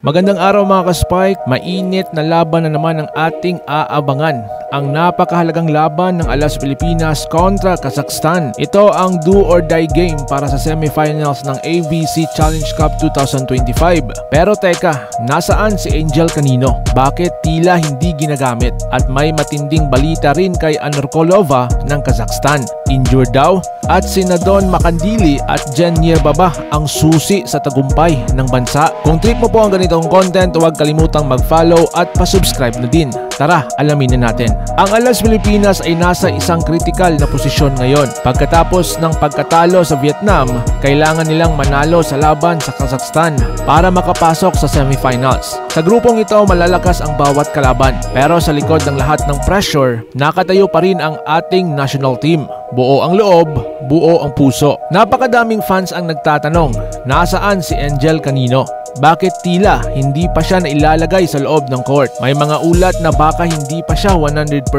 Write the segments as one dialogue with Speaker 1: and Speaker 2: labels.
Speaker 1: Magandang araw mga ka-Spike, mainit na laban na naman ang ating aabangan. Ang napakahalagang laban ng Alas Pilipinas kontra Kazakhstan. Ito ang do or die game para sa semifinals ng AVC Challenge Cup 2025. Pero teka, nasaan si Angel Canino? Bakit tila hindi ginagamit? At may matinding balita rin kay Anorkolova ng Kazakhstan. Injured daw? At sina Don Makandili at Jen Yerbaba ang susi sa tagumpay ng bansa. Kung trip mo po ang ganitong content, huwag kalimutang mag-follow at pa-subscribe na din. Tara, alamin na natin. Ang Alas Pilipinas ay nasa isang kritikal na posisyon ngayon. Pagkatapos ng pagkatalo sa Vietnam, kailangan nilang manalo sa laban sa Kazakhstan para makapasok sa semifinals. Sa grupong ito, malalakas ang bawat kalaban. Pero sa likod ng lahat ng pressure, nakatayo pa rin ang ating national team. Buo ang loob, buo ang puso. Napakadaming fans ang nagtatanong, nasaan si Angel Canino? Bakit tila hindi pa siya nailalagay sa loob ng court? May mga ulat na baka hindi pa siya 100%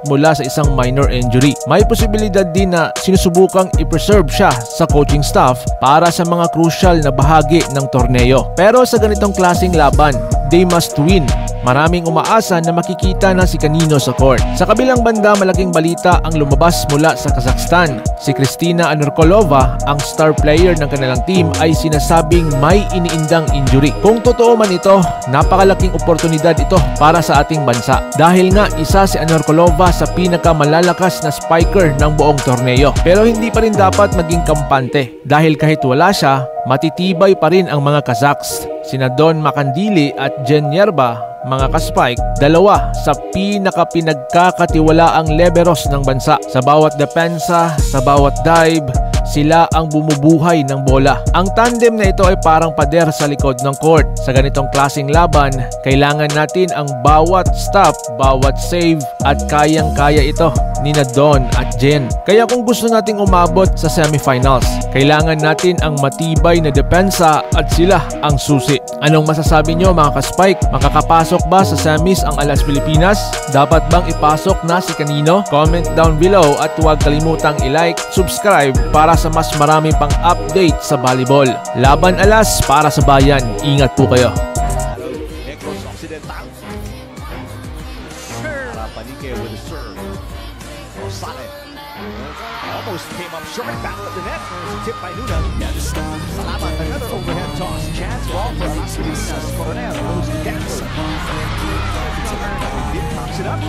Speaker 1: mula sa isang minor injury. May posibilidad din na sinusubukang i-preserve siya sa coaching staff para sa mga crucial na bahagi ng torneo. Pero sa ganitong klaseng laban, they must win. Maraming umaasa na makikita na si Canino sa court. Sa kabilang banda, malaking balita ang lumabas mula sa Kazakhstan. Si Kristina Anorkolova, ang star player ng kanilang team, ay sinasabing may iniindang injury. Kung totoo man ito, napakalaking oportunidad ito para sa ating bansa. Dahil nga isa si Anorkolova sa pinakamalalakas na spiker ng buong torneo. Pero hindi pa rin dapat maging kampante. Dahil kahit wala siya, matitibay pa rin ang mga Kazakhs. Sina Don Makandili at Jen Yerba, mga ka-Spike, dalawa sa pinagkakatiwalaang liberos ng bansa. Sa bawat depensa, sa bawat dive, sila ang bumubuhay ng bola. Ang tandem na ito ay parang pader sa likod ng court. Sa ganitong klaseng laban, kailangan natin ang bawat stop, bawat save at kayang-kaya ito ni Don at Jen. Kaya kung gusto nating umabot sa semifinals, kailangan natin ang matibay na depensa at sila ang susi. Anong masasabi nyo mga ka-Spike? Makakapasok ba sa semis ang Alas Pilipinas? Dapat bang ipasok na si Canino? Comment down below at huwag kalimutang i-like, subscribe para sa mas marami pang update sa volleyball. Laban Alas para sa bayan. Ingat po kayo.
Speaker 2: Almost came up short, back of the net. Tip by Nuna. Salamat, another overhead toss. Chance ball for Alas Pilipinas. Coronel goes to Ganson. Pops it up.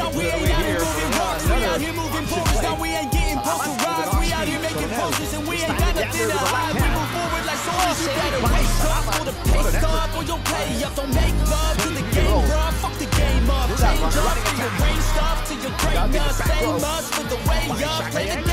Speaker 3: Now we ain't out here moving rocks, we out here moving poses. Now we ain't getting posterized, we out here making poses. And we ain't got nothing to hide, we move forward like soldiers. You better wake up for the pay stub or you'll pay up. Don't make love to the game, bro, fuck the game up. Change up to your brain stuff, to your greatness. Same us for the way up, play the